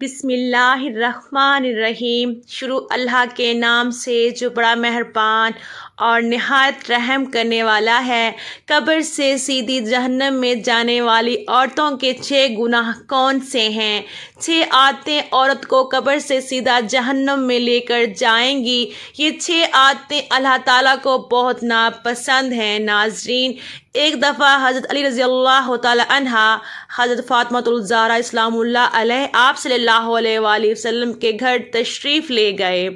بسم اللہ الرحمن الرحیم۔ شروع اللہ کے نام سے جو بڑا مہربان اور نہایت رحم کرنے والا ہے۔ قبر سے سیدھی جہنم میں جانے والی عورتوں کے 6 گناہ کون سے ہیں؟ 6 عادتیں عورت کو قبر سے سیدھا جہنم میں لے کر جائیں گی۔ یہ 6 عادتیں اللہ تعالیٰ کو بہت ناپسند ہیں۔ ناظرین، ایک دفعہ حضرت علی رضی اللہ تعالی عنہ حضرت فاطمہ الزہرا اسلام اللہ علیہ آپ صلی اللہ علیہ وآلہ وسلم کے گھر تشریف لے گئے۔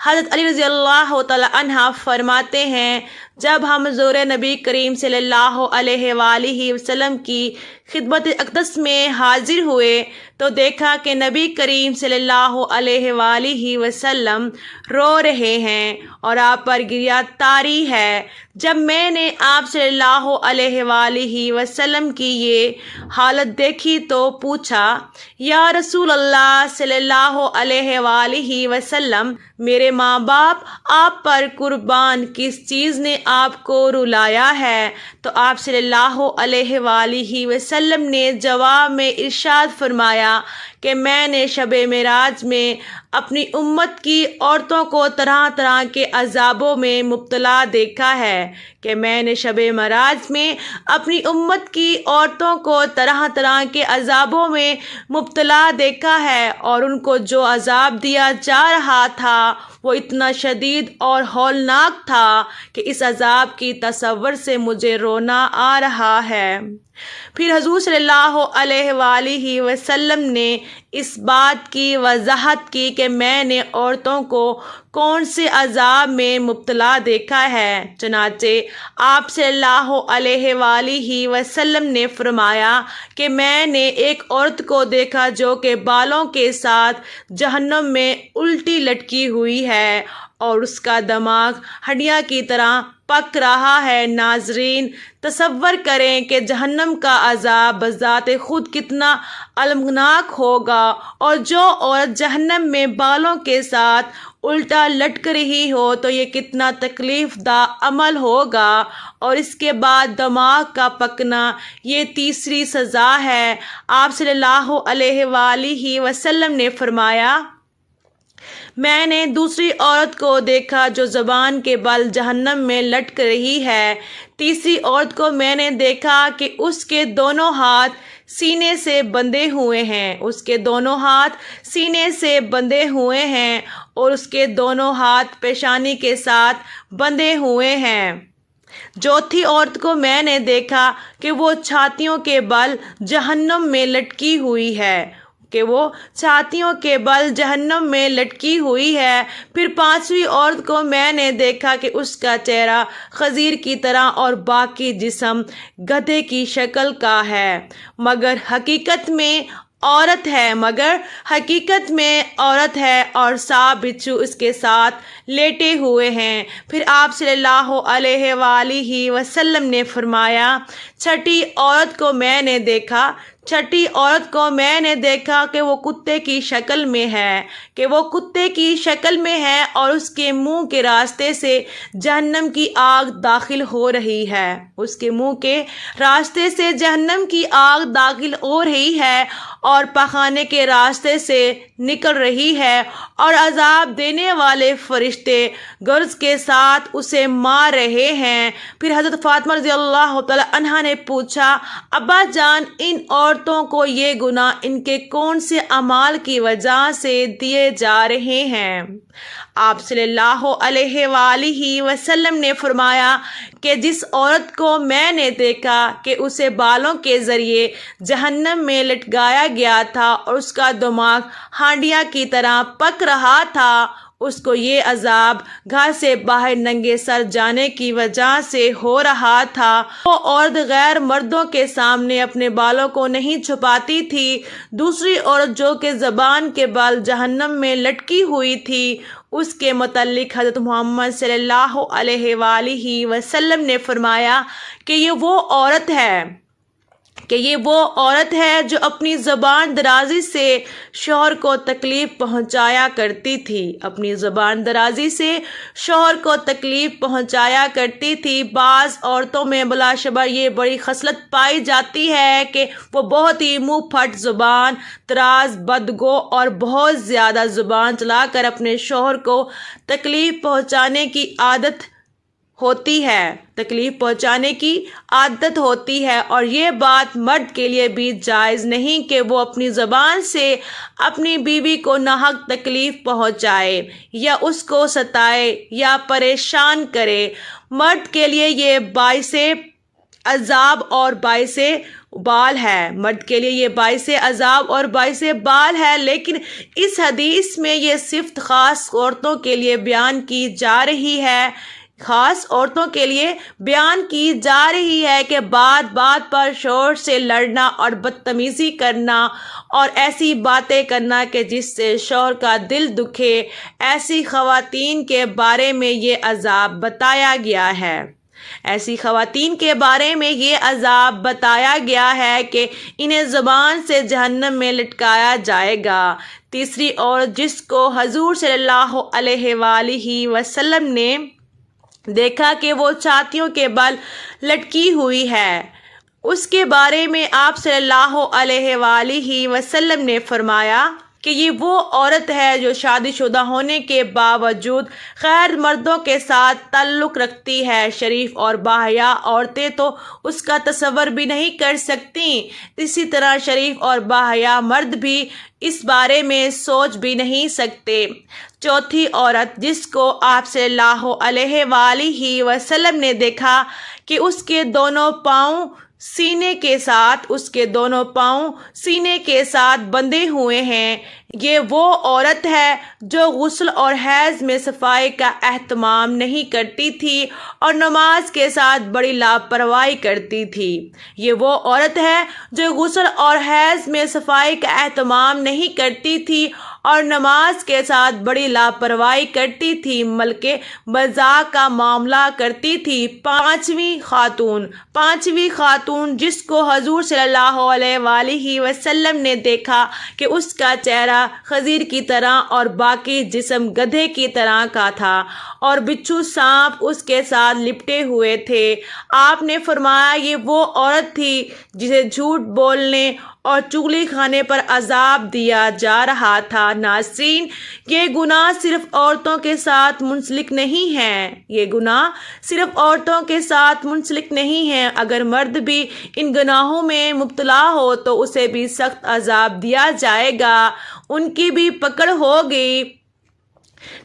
حضرت علی رضی اللہ تعالی عنہ فرماتے ہیں، جب ہم حضور نبی کریم صلی اللہ علیہ وآلہ وسلم کی خدمت اقدس میں حاضر ہوئے تو دیکھا کہ نبی کریم صلی اللہ علیہ وآلہ وسلم رو رہے ہیں اور آپ پر گریہ طاری ہے۔ جب میں نے آپ صلی اللہ علیہ وآلہ وسلم کی یہ حالت دیکھی تو پوچھا، یا رسول اللہ صلی اللہ علیہ وآلہ وسلم، میرے ماں باپ آپ پر قربان، کس چیز نے آپ کو رلایا ہے؟ تو آپ صلی اللہ علیہ وآلہ وسلم نے جواب میں ارشاد فرمایا کہ میں نے شب معراج میں اپنی امت کی عورتوں کو طرح طرح کے عذابوں میں مبتلا دیکھا ہے، کہ میں نے شب معراج میں اپنی امت کی عورتوں کو طرح طرح کے عذابوں میں مبتلا دیکھا ہے، اور ان کو جو عذاب دیا جا رہا تھا وہ اتنا شدید اور ہولناک تھا کہ اس عذاب کی تصور سے مجھے رونا آ رہا ہے۔ پھر حضور صلی اللہ علیہ وآلہ وسلم نے اس بات کی وضاحت کی کہ میں نے عورتوں کو کون سے عذاب میں مبتلا دیکھا ہے۔ چنانچہ آپ صلی اللہ علیہ وآلہ وسلم نے فرمایا کہ میں نے ایک عورت کو دیکھا جو کہ بالوں کے ساتھ جہنم میں الٹی لٹکی ہوئی ہے اور اس کا دماغ ہڈیاں کی طرح پک رہا ہے۔ ناظرین، تصور کریں کہ جہنم کا عذاب بذات خود کتنا المناک ہوگا، اور جو عورت جہنم میں بالوں کے ساتھ الٹا لٹک رہی ہو تو یہ کتنا تکلیف دہ عمل ہوگا۔ اور اس کے بعد دماغ کا پکنا، یہ تیسری سزا ہے۔ آپ صلی اللہ علیہ وآلہ وسلم نے فرمایا، میں نے دوسری عورت کو دیکھا جو زبان کے بل جہنم میں لٹک رہی ہے۔ تیسری عورت کو میں نے دیکھا کہ اس کے دونوں ہاتھ سینے سے بندھے ہوئے ہیں، اس کے دونوں ہاتھ سینے سے بندھے ہوئے ہیں اور اس کے دونوں ہاتھ پیشانی کے ساتھ بندھے ہوئے ہیں۔ چوتھی عورت کو میں نے دیکھا کہ وہ چھاتیوں کے بل جہنم میں لٹکی ہوئی ہے، پھر پانچویں عورت کو میں نے دیکھا کہ اس کا چہرہ خنزیر کی طرح اور باقی جسم گدھے کی شکل کا ہے، مگر حقیقت میں عورت ہے اور 7 بچھو اس کے ساتھ لیٹے ہوئے ہیں۔ پھر آپ صلی اللہ علیہ وآلہ وسلم نے فرمایا، چھٹی عورت کو میں نے دیکھا کہ وہ کتے کی شکل میں ہے اور اس کے منہ کے راستے سے جہنم کی آگ داخل ہو رہی ہے، اور پخانے کے راستے سے نکل رہی ہے، اور عذاب دینے والے فرشتے گرز کے ساتھ اسے مار رہے ہیں۔ پھر حضرت فاطمہ رضی اللہ تعالی عنہا نے پوچھا، ابا جان، ان عورتوں کو یہ گناہ ان کے کون سے اعمال کی وجہ سے دیے جا رہے ہیں؟ آپ صلی اللہ علیہ وآلہ وسلم نے فرمایا کہ جس عورت کو میں نے دیکھا کہ اسے بالوں کے ذریعے جہنم میں لٹکایا گیا تھا اور اس کا دماغ ہانڈیاں کی طرح پک رہا تھا، اس کو یہ عذاب گھر سے باہر ننگے سر جانے کی وجہ سے ہو رہا تھا۔ وہ عورت غیر مردوں کے سامنے اپنے بالوں کو نہیں چھپاتی تھی۔ دوسری عورت جو کہ زبان کے بال جہنم میں لٹکی ہوئی تھی، اس کے متعلق حضرت محمد صلی اللہ علیہ وآلہ وسلم نے فرمایا کہ یہ وہ عورت ہے کہ یہ وہ عورت ہے جو اپنی زبان درازی سے شوہر کو تکلیف پہنچایا کرتی تھی، اپنی زبان درازی سے شوہر کو تکلیف پہنچایا کرتی تھی۔ بعض عورتوں میں بلا شبہ یہ بڑی خصلت پائی جاتی ہے کہ وہ بہت ہی منہ پھٹ زبان دراز، بدگو اور بہت زیادہ زبان چلا کر اپنے شوہر کو تکلیف پہنچانے کی عادت ہوتی ہے اور یہ بات مرد کے لیے بھی جائز نہیں کہ وہ اپنی زبان سے اپنی بیوی کو ناحق تکلیف پہنچائے یا اس کو ستائے یا پریشان کرے۔ مرد کے لیے یہ باعث عذاب اور باعث بال ہے، لیکن اس حدیث میں یہ صفت خاص عورتوں کے لیے بیان کی جا رہی ہے کہ بات بات پر شوہر سے لڑنا اور بدتمیزی کرنا اور ایسی باتیں کرنا کہ جس سے شوہر کا دل دکھے، ایسی خواتین کے بارے میں یہ عذاب بتایا گیا ہے کہ انہیں زبان سے جہنم میں لٹکایا جائے گا۔ تیسری عورت جس کو حضور صلی اللہ علیہ وآلہ وسلم نے دیکھا کہ وہ چھاتیوں کے بل لٹکی ہوئی ہے، اس کے بارے میں آپ صلی اللہ علیہ وآلہ وسلم نے فرمایا کہ یہ وہ عورت ہے جو شادی شدہ ہونے کے باوجود غیر مردوں کے ساتھ تعلق رکھتی ہے۔ شریف اور باحیا عورتیں تو اس کا تصور بھی نہیں کر سکتیں، اسی طرح شریف اور باحیا مرد بھی اس بارے میں سوچ بھی نہیں سکتے۔ چوتھی عورت جس کو آپ صلی اللہ علیہ وآلہ وسلم نے دیکھا کہ اس کے دونوں پاؤں سینے کے ساتھ بندھے ہوئے ہیں، یہ وہ عورت ہے جو غسل اور حیض میں صفائی کا اہتمام نہیں کرتی تھی اور نماز کے ساتھ بڑی لاپرواہی کرتی تھی۔ یہ وہ عورت ہے جو غسل اور حیض میں صفائی کا اہتمام نہیں کرتی تھی اور نماز کے ساتھ بڑی لاپرواہی کرتی تھی، بلکہ مذاق کا معاملہ کرتی تھی۔ پانچویں خاتون جس کو حضور صلی اللہ علیہ وآلہ وسلم نے دیکھا کہ اس کا چہرہ خنزیر کی طرح اور باقی جسم گدھے کی طرح کا تھا اور بچھو سانپ اس کے ساتھ لپٹے ہوئے تھے، آپ نے فرمایا یہ وہ عورت تھی جسے جھوٹ بولنے اور چغلی کھانے پر عذاب دیا جا رہا تھا۔ ناظرین، یہ گناہ صرف عورتوں کے ساتھ منسلک نہیں ہیں، اگر مرد بھی ان گناہوں میں مبتلا ہو تو اسے بھی سخت عذاب دیا جائے گا، ان کی بھی پکڑ ہوگی۔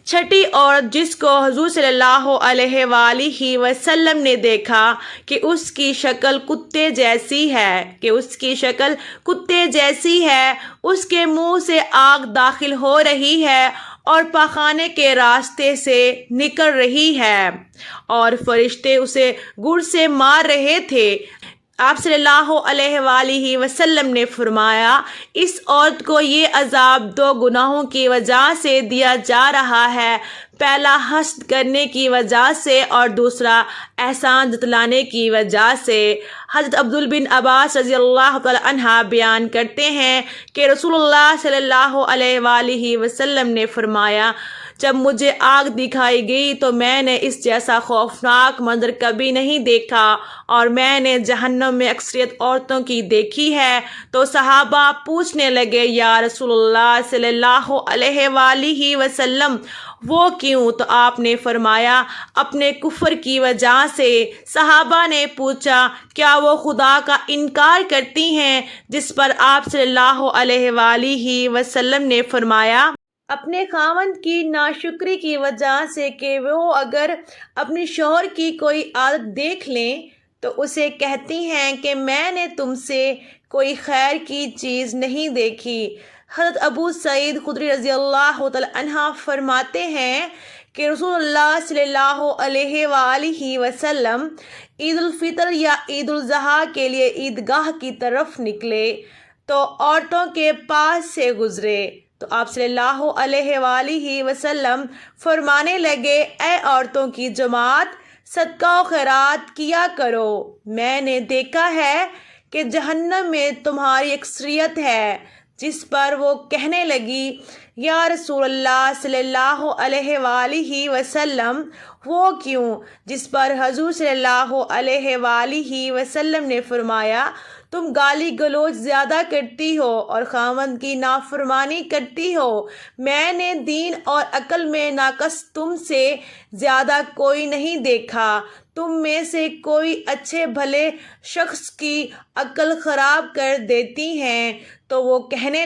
چھٹی عورت جس کو حضور صلی اللہ علیہ وآلہ وسلم نے دیکھا کہ اس کی شکل کتے جیسی ہے، اس کے منہ سے آگ داخل ہو رہی ہے اور پاخانے کے راستے سے نکل رہی ہے اور فرشتے اسے گر سے مار رہے تھے۔ آپ صلی اللہ علیہ وآلہ وسلم نے فرمایا اس عورت کو یہ عذاب دو گناہوں کی وجہ سے دیا جا رہا ہے، پہلا حسد کرنے کی وجہ سے اور دوسرا احسان جتلانے کی وجہ سے۔ حضرت عبداللہ بن عباس رضی اللہ تعالی عنہ بیان کرتے ہیں کہ رسول اللہ صلی اللہ علیہ وآلہ وسلم نے فرمایا جب مجھے آگ دکھائی گئی تو میں نے اس جیسا خوفناک منظر کبھی نہیں دیکھا اور میں نے جہنم میں اکثریت عورتوں کی دیکھی ہے، تو صحابہ پوچھنے لگے یا رسول اللہ صلی اللہ علیہ وآلہ وسلم وہ کیوں؟ تو آپ نے فرمایا اپنے کفر کی وجہ سے۔ صحابہ نے پوچھا کیا وہ خدا کا انکار کرتی ہیں؟ جس پر آپ صلی اللہ علیہ وآلہ وسلم نے فرمایا اپنے خاوند کی ناشکری کی وجہ سے کہ وہ اگر اپنے شوہر کی کوئی عادت دیکھ لیں تو اسے کہتی ہیں کہ میں نے تم سے کوئی خیر کی چیز نہیں دیکھی۔ حضرت ابو سعید خدری رضی اللہ تعالی عنہ فرماتے ہیں کہ رسول اللہ صلی اللہ علیہ وآلہ وسلم عید الفطر یا عید الاضحیٰ کے لیے عیدگاہ کی طرف نکلے تو عورتوں کے پاس سے گزرے تو آپ صلی اللہ علیہ وآلہ وسلم فرمانے لگے اے عورتوں کی جماعت، صدقہ و خیرات کیا کرو، میں نے دیکھا ہے کہ جہنم میں تمہاری اکثریت ہے، جس پر وہ کہنے لگی یا رسول اللہ صلی اللہ علیہ وآلہ وسلم وہ کیوں؟ جس پر حضور صلی اللہ علیہ وآلہ وسلم نے فرمایا تم گالی گلوچ زیادہ کرتی ہو اور خاوند کی نافرمانی کرتی ہو، میں نے دین اور عقل میں ناقص تم سے زیادہ کوئی نہیں دیکھا، تم میں سے کوئی اچھے بھلے شخص کی عقل خراب کر دیتی ہیں۔ تو وہ کہنے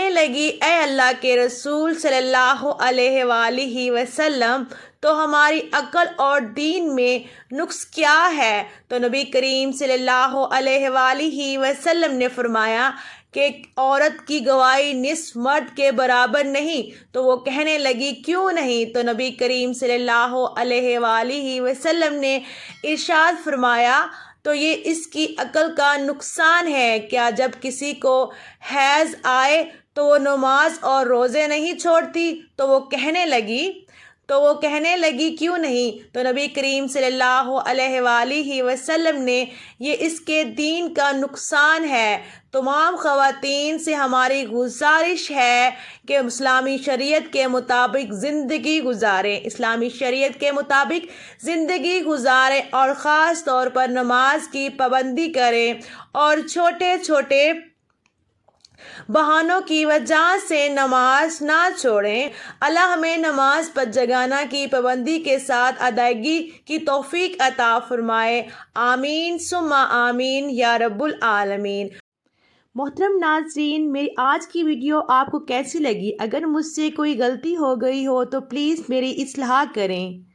لگی اے اللہ کے رسول صلی اللہ علیہ وآلہ وسلم، تو ہماری عقل اور دین میں نقص کیا ہے؟ تو نبی کریم صلی اللہ علیہ وآلہ وسلم نے فرمایا کہ عورت کی گواہی نصف مرد کے برابر نہیں۔ تو وہ کہنے لگی کیوں نہیں؟ تو نبی کریم صلی اللہ علیہ وآلہ وسلم نے ارشاد فرمایا تو یہ اس کی عقل کا نقصان ہے، کیا جب کسی کو حیض آئے تو وہ نماز اور روزے نہیں چھوڑتی؟ تو وہ کہنے لگی کیوں نہیں؟ تو نبی کریم صلی اللہ علیہ وآلہ وسلم نے یہ اس کے دین کا نقصان ہے۔ تمام خواتین سے ہماری گزارش ہے کہ اسلامی شریعت کے مطابق زندگی گزاریں اور خاص طور پر نماز کی پابندی کریں اور چھوٹے چھوٹے بہانوں کی وجہ سے نماز نہ چھوڑیں۔ اللہ ہمیں نماز پر جگانا کی پابندی کے ساتھ ادائیگی کی توفیق عطا فرمائے، آمین ثم آمین یا رب العالمین۔ محترم ناظرین، میری آج کی ویڈیو آپ کو کیسی لگی؟ اگر مجھ سے کوئی غلطی ہو گئی ہو تو پلیز میری اصلاح کریں۔